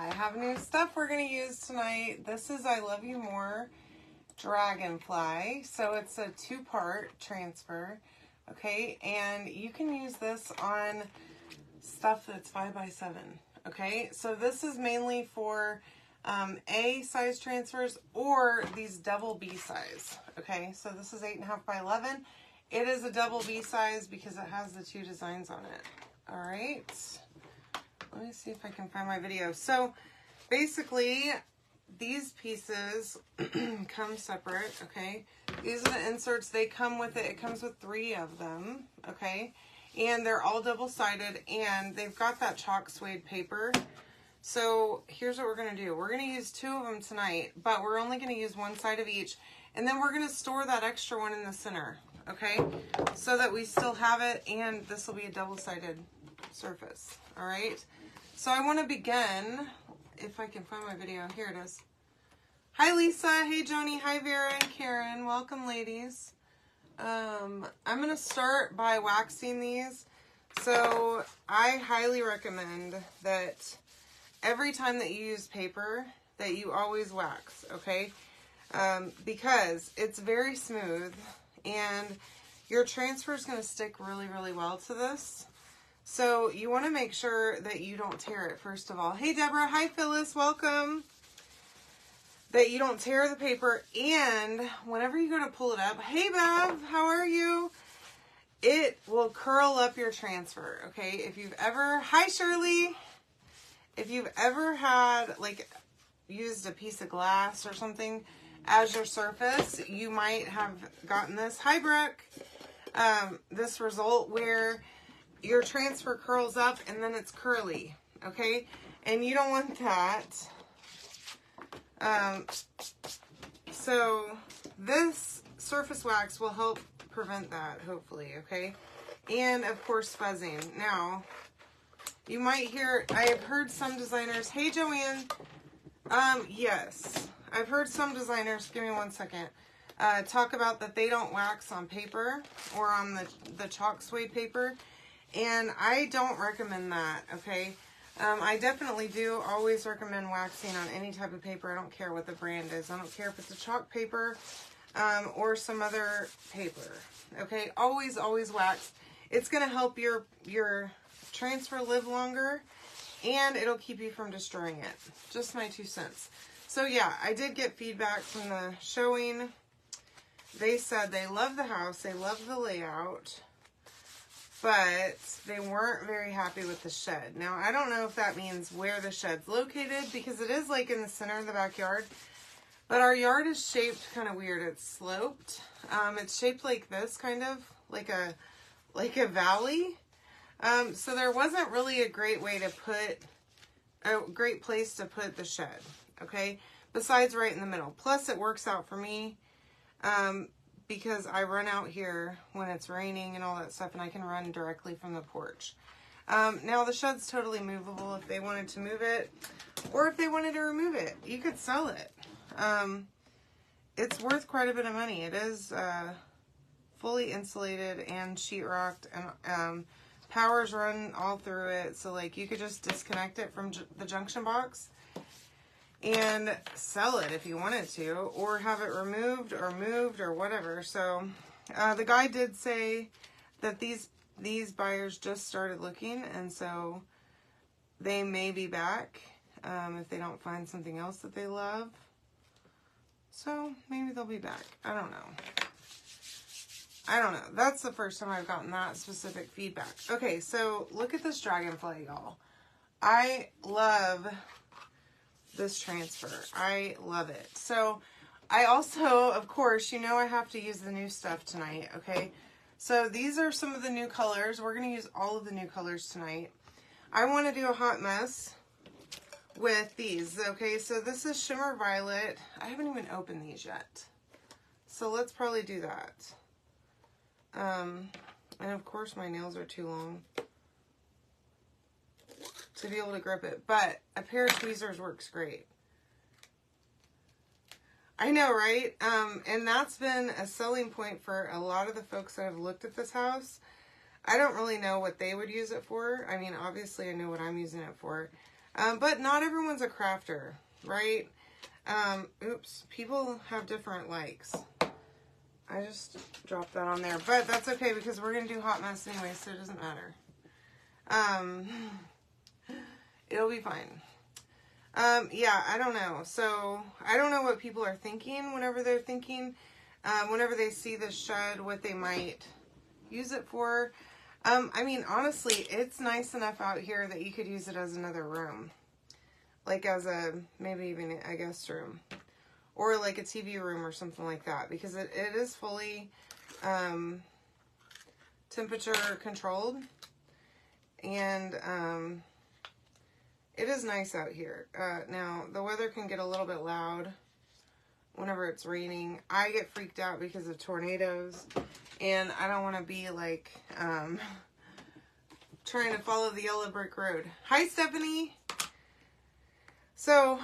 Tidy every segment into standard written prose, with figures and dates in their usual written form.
I have new stuff we're going to use tonight. This is I Love You More Dragonfly. So it's a 2-part transfer. Okay, and you can use this on stuff that's 5x7. Okay, so this is mainly for A size transfers or these double B size. Okay, so this is 8.5 by 11. It is a double B size because it has the 2 designs on it. All right, let me see if I can find my video. So basically, these pieces come separate. Okay, these are the inserts. They come with it. It comes with 3 of them. Okay, and they're all double-sided, and they've got that chalk suede paper. So here's what we're going to do. We're going to use 2 of them tonight, but we're only going to use one side of each. And then we're going to store that extra one in the center, okay? So that we still have it, and this will be a double-sided surface, all right? So I want to begin, if I can find my video. Here it is. Hi, Lisa. Hey, Joni. Hi, Vera and Karen. Welcome, ladies. I'm going to start by waxing these. So I highly recommend that every time that you use paper, that you always wax, okay? Because it's very smooth, and your transfer is going to stick really, really well to this. So you want to make sure that you don't tear it, first of all. Hey, Deborah. Hi, Phyllis. Welcome. That you don't tear the paper, and whenever you go to pull it up, hey, Bev, how are you? It will curl up your transfer, okay? If you've ever, hi, Shirley. If you've ever had, like, used a piece of glass or something as your surface, you might have gotten this, hi, Brooke, this result where your transfer curls up and then it's curly, okay? And you don't want that. So this surface wax will help prevent that, hopefully, okay? And, of course, fuzzing. Now, you might hear, I have heard some designers, hey, Joanne, yes, I've heard some designers, give me one second, talk about that they don't wax on paper or on the chalk suede paper, and I don't recommend that, okay? I definitely do always recommend waxing on any type of paper. I don't care what the brand is. I don't care if it's a chalk paper or some other paper, okay? Always, always wax. It's going to help your transfer live longer, and it'll keep you from destroying it. Just my 2 cents. So yeah, I did get feedback from the showing. They said they love the house, they love the layout, but they weren't very happy with the shed. Now, I don't know if that means where the shed's located, because it is like in the center of the backyard, but our yard is shaped kind of weird. It's sloped. It's shaped like this, kind of like a valley. So there wasn't really a great way to put, a great place to put the shed, okay? Besides right in the middle. Plus it works out for me, because I run out here when it's raining and all that stuff, and I can run directly from the porch. Now the shed's totally movable if they wanted to move it, or if they wanted to remove it. You could sell it. It's worth quite a bit of money. It is fully insulated and sheetrocked, and power's run all through it, so like you could just disconnect it from the junction box and sell it if you wanted to, or have it removed or moved or whatever. So the guy did say that these buyers just started looking, and so they may be back if they don't find something else that they love. So maybe they'll be back. I don't know. That's the first time I've gotten that specific feedback. Okay, so look at this dragonfly, y'all. I love this transfer. I love it. So I also, of course, you know I have to use the new stuff tonight, okay? So these are some of the new colors. We're going to use all of the new colors tonight. I want to do a hot mess with these, okay? So this is Shimmer Violet. I haven't even opened these yet. So let's probably do that. And of course my nails are too long to be able to grip it, but a pair of tweezers works great. I know, right? And that's been a selling point for a lot of the folks that have looked at this house. I don't really know what they would use it for. I mean, obviously I know what I'm using it for. But not everyone's a crafter, right? Oops, people have different likes. I just dropped that on there, but that's okay because we're going to do hot mess anyway, so it doesn't matter. It'll be fine. Yeah, I don't know. So I don't know what people are thinking whenever they're thinking, whenever they see this shed, what they might use it for. I mean, honestly, it's nice enough out here that you could use it as another room. Like as a, maybe even a guest room. Or like a TV room or something like that. Because it is fully temperature controlled. And it is nice out here. Now, the weather can get a little bit loud whenever it's raining. I get freaked out because of tornadoes. And I don't want to be like trying to follow the yellow brick road. Hi, Stephanie. So,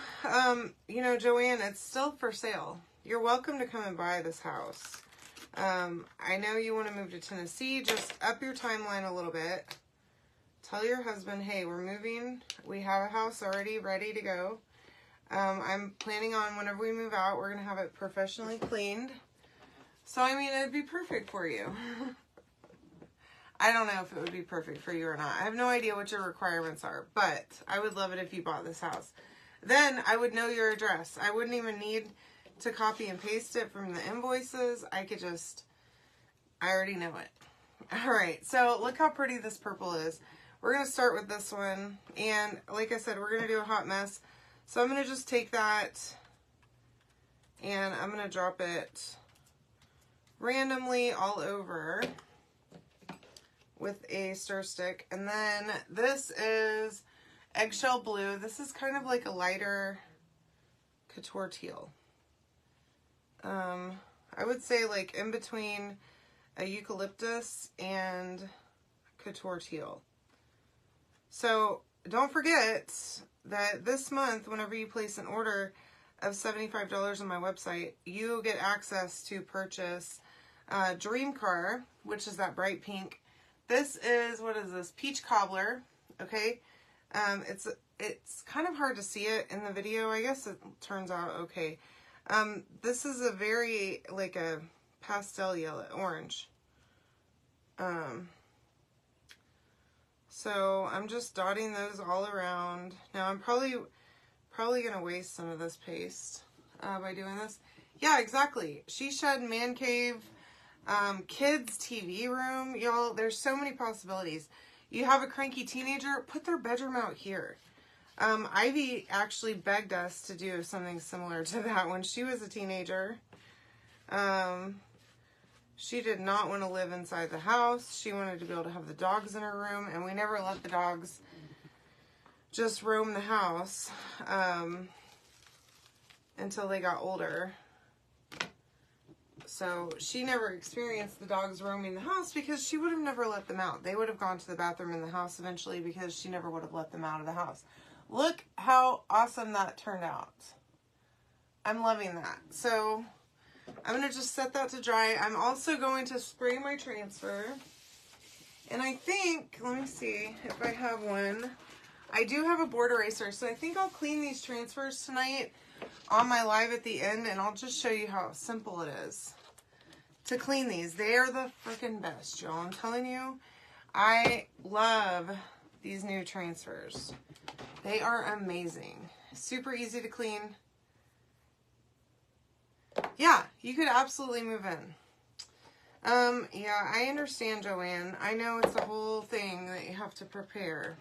you know, Joanne, it's still for sale. You're welcome to come and buy this house. I know you want to move to Tennessee. Just up your timeline a little bit. Tell your husband, hey, we're moving. We have a house already ready to go. I'm planning on whenever we move out, we're going to have it professionally cleaned. So, I mean, it'd be perfect for you. I don't know if it would be perfect for you or not. I have no idea what your requirements are, but I would love it if you bought this house. Then I would know your address. I wouldn't even need to copy and paste it from the invoices. I already know it. All right, so look how pretty this purple is. We're going to start with this one. And like I said, we're going to do a hot mess. So I'm going to just take that and I'm going to drop it randomly all over with a stir stick. And then this is eggshell blue. This is kind of like a lighter couture teal. I would say like in between a eucalyptus and couture teal. So don't forget that this month, whenever you place an order of $75 on my website, you get access to purchase Dream Car, which is that bright pink. This is, what is this? Peach Cobbler, okay? It's kind of hard to see it in the video. I guess it turns out okay. This is a very, like a pastel yellow, orange. So I'm just dotting those all around. Now I'm probably going to waste some of this paste by doing this. Yeah, exactly. She Shed Man Cave, kids TV room. Y'all, there's so many possibilities. You have a cranky teenager, put their bedroom out here. Ivy actually begged us to do something similar to that when she was a teenager. She did not want to live inside the house. She wanted to be able to have the dogs in her room, and we never let the dogs just roam the house until they got older. So she never experienced the dogs roaming the house because she would have never let them out. They would have gone to the bathroom in the house eventually because she never would have let them out of the house. Look how awesome that turned out. I'm loving that. So I'm going to just set that to dry. I'm also going to spray my transfer. And I think, let me see if I have one. I do have a board eraser, so I think I'll clean these transfers tonight on my live at the end, and I'll just show you how simple it is to clean these. They are the freaking best, y'all. I'm telling you, I love these new transfers. They are amazing. Super easy to clean. Yeah, you could absolutely move in. Yeah, I understand, Joanne. I know it's a whole thing that you have to prepare.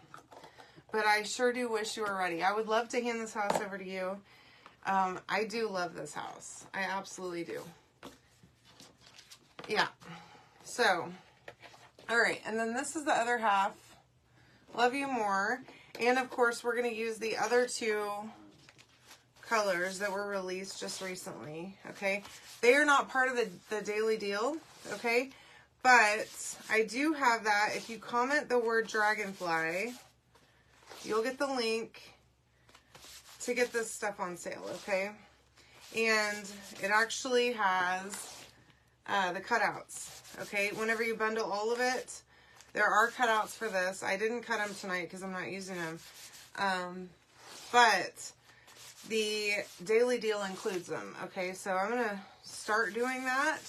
But I sure do wish you were ready. I would love to hand this house over to you. I do love this house. I absolutely do. Yeah. So, all right. And then this is the other half. Love You More. And, of course, we're going to use the other two colors that were released just recently. Okay. They are not part of the daily deal. Okay. But I do have that. If you comment the word Dragonfly, you'll get the link to get this stuff on sale, okay? And it actually has the cutouts, okay? Whenever you bundle all of it, there are cutouts for this. I didn't cut them tonight because I'm not using them. but the daily deal includes them. Okay, so I'm going to start doing that.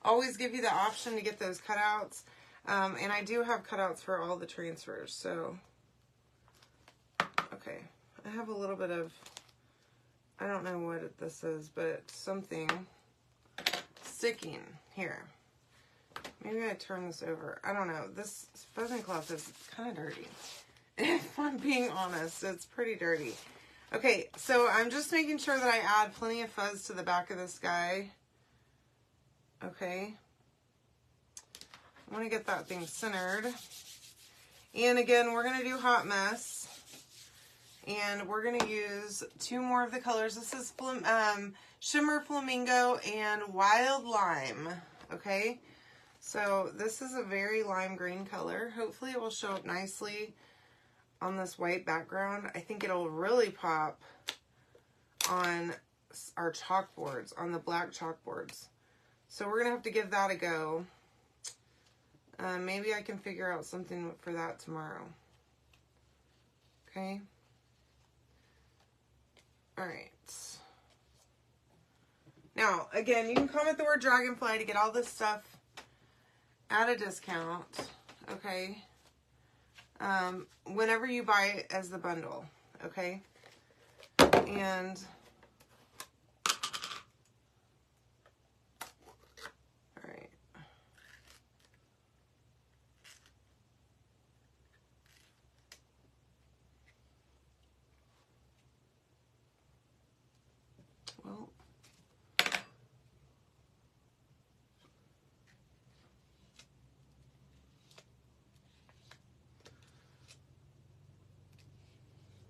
Always give you the option to get those cutouts. And I do have cutouts for all the transfers. So, okay, I have a little bit of, I don't know what this is, but something sticking here. Maybe I turn this over. I don't know. This pheasant cloth is kind of dirty. If I'm being honest, it's pretty dirty. Okay, so I'm just making sure that I add plenty of fuzz to the back of this guy. Okay. I want to get that thing centered. And again, we're going to do Hot Mess. And we're going to use 2 more of the colors. This is Shimmer Flamingo and Wild Lime. Okay. So this is a very lime green color. Hopefully it will show up nicely on this white background. I think it'll really pop on our chalkboards, on the black chalkboards. So we're going to have to give that a go. Maybe I can figure out something for that tomorrow. Okay. All right. Now, again, you can comment the word Dragonfly to get all this stuff at a discount. Okay. Whenever you buy it as the bundle. Okay. And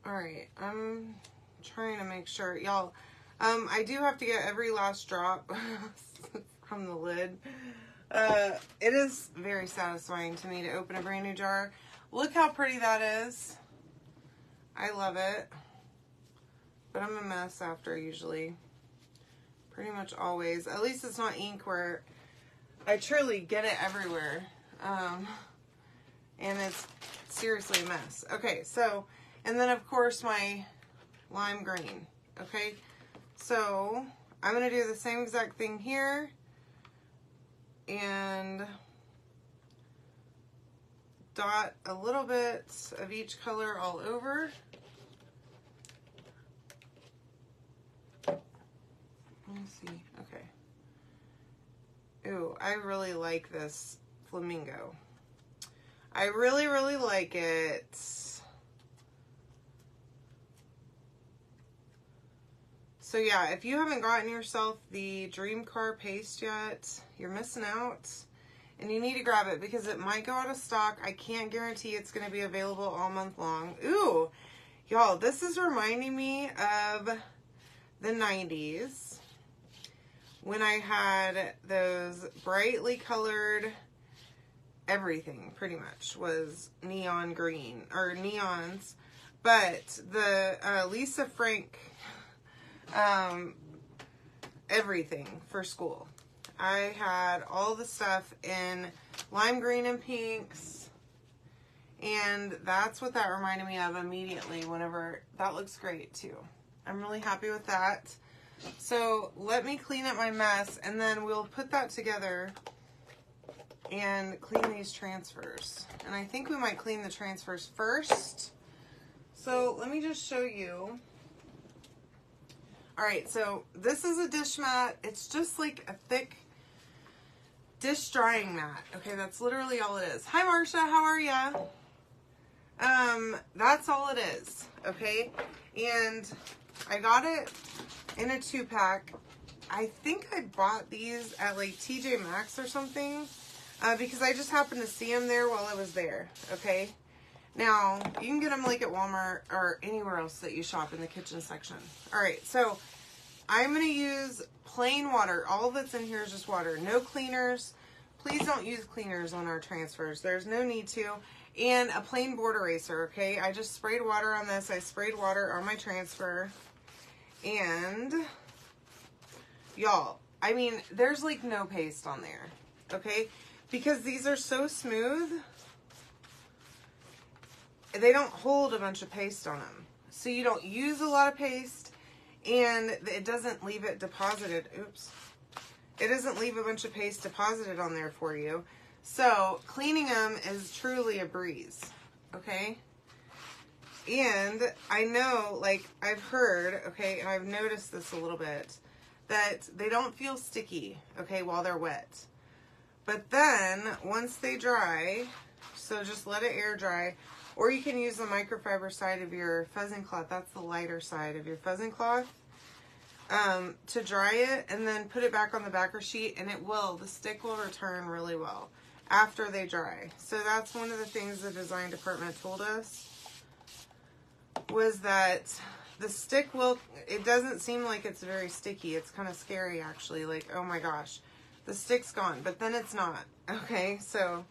alright, I'm trying to make sure, y'all, I do have to get every last drop from the lid. It is very satisfying to me to open a brand new jar. Look how pretty that is. I love it. But I'm a mess after usually. Pretty much always. At least it's not ink where I truly get it everywhere. And it's seriously a mess. Okay, so, and then of course my lime green. Okay, so I'm going to do the same exact thing here. And dot a little bit of each color all over. Let me see. Okay. Ooh, I really like this flamingo. I really, really like it. So yeah, if you haven't gotten yourself the Dream Car paste yet, you're missing out. And you need to grab it because it might go out of stock. I can't guarantee it's going to be available all month long. Ooh, y'all, this is reminding me of the 90s when I had those brightly colored, everything pretty much was neon green, or neons. But the Lisa Frank everything for school. I had all the stuff in lime green and pinks, and that's what that reminded me of immediately whenever, that looks great too. I'm really happy with that. So let me clean up my mess, and then we'll put that together and clean these transfers. And I think we might clean the transfers first. So let me just show you. All right, so this is a dish mat. It's just like a thick dish drying mat. Okay, that's literally all it is. Hi, Marcia, how are ya? That's all it is, okay? And I got it in a 2-pack. I think I bought these at like TJ Maxx or something because I just happened to see them there while I was there, okay? Now, you can get them like at Walmart or anywhere else that you shop in the kitchen section. All right, so I'm going to use plain water. All that's in here is just water. No cleaners. Please don't use cleaners on our transfers. There's no need to. And a plain board eraser, okay? I just sprayed water on this. I sprayed water on my transfer. And, y'all, I mean, there's like no paste on there, okay? Because these are so smooth, they don't hold a bunch of paste on them. so you don't use a lot of paste, and it doesn't leave it deposited. Oops. It doesn't leave a bunch of paste deposited on there for you. So cleaning them is truly a breeze, okay? And I know, like, I've heard, okay, and I've noticed this a little bit, that they don't feel sticky, okay, while they're wet. But then, once they dry, so just let it air dry, or you can use the microfiber side of your fuzzing cloth, that's the lighter side of your fuzzing cloth, to dry it, and then put it back on the backer sheet, and the stick will return really well after they dry. So that's one of the things the design department told us, was that the stick it doesn't seem like it's very sticky. It's kind of scary, actually, like, oh my gosh, the stick's gone, but then it's not, okay? So,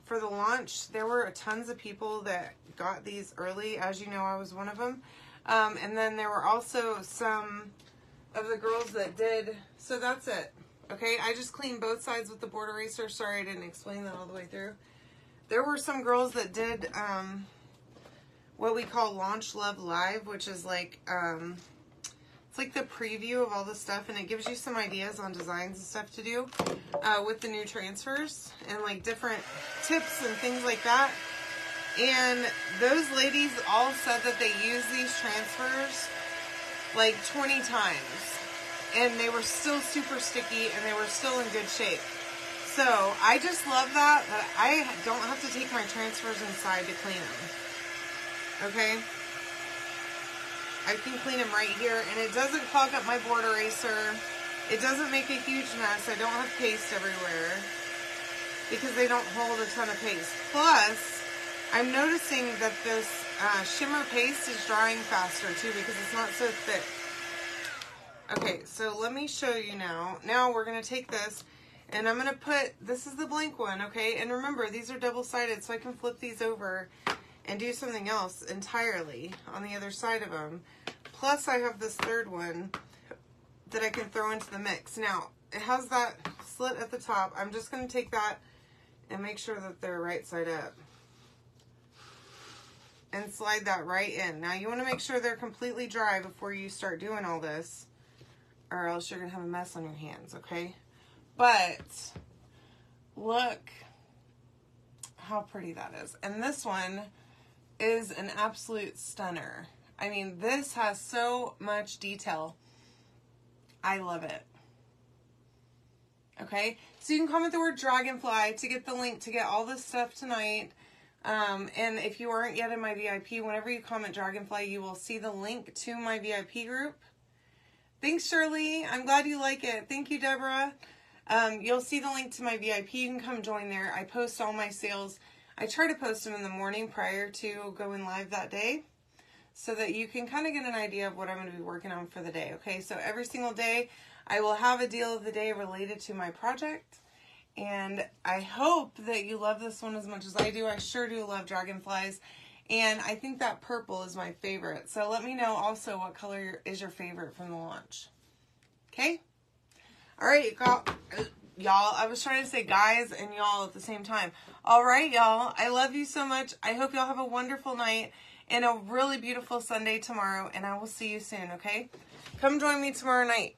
for the launch, there were tons of people that got these early. As you know, I was one of them. And then there were also some of the girls that did, so that's it. Okay, I just cleaned both sides with the board eraser. Sorry, I didn't explain that all the way through. There were some girls that did what we call Launch Love Live, which is like, it's like the preview of all the stuff, and it gives you some ideas on designs and stuff to do with the new transfers, and like different tips and things like that. And those ladies all said that they used these transfers like 20 times, and they were still super sticky, and they were still in good shape. So I just love that I don't have to take my transfers inside to clean them. Okay? I can clean them right here, and it doesn't clog up my board eraser. It doesn't make a huge mess. I don't have paste everywhere because they don't hold a ton of paste. Plus, I'm noticing that this shimmer paste is drying faster too because it's not so thick. Okay, so let me show you now. Now we're going to take this, and I'm going to put, this is the blank one, okay? And remember, these are double-sided, so I can flip these over and do something else entirely on the other side of them. Plus, I have this third one that I can throw into the mix. Now, it has that slit at the top. I'm just going to take that and make sure that they're right side up, and slide that right in. Now, you want to make sure they're completely dry before you start doing all this, or else you're going to have a mess on your hands, okay? But look how pretty that is. And this one is an absolute stunner. I mean, this has so much detail. I love it. Okay, so you can comment the word Dragonfly to get the link to get all this stuff tonight. And if you aren't yet in my VIP, whenever you comment Dragonfly, you will see the link to my VIP group. Thanks, Shirley. I'm glad you like it. Thank you, Deborah. You'll see the link to my VIP. You can come join there. I post all my sales. I try to post them in the morning prior to going live that day, so that you can kind of get an idea of what I'm going to be working on for the day. Okay, so every single day I will have a deal of the day related to my project. And I hope that you love this one as much as I do. I sure do love dragonflies. And I think that purple is my favorite. So let me know also what color is your favorite from the launch. Okay? All right, y'all. I was trying to say guys and y'all at the same time. All right, y'all. I love you so much. I hope y'all have a wonderful night and a really beautiful Sunday tomorrow. And I will see you soon, okay? Come join me tomorrow night.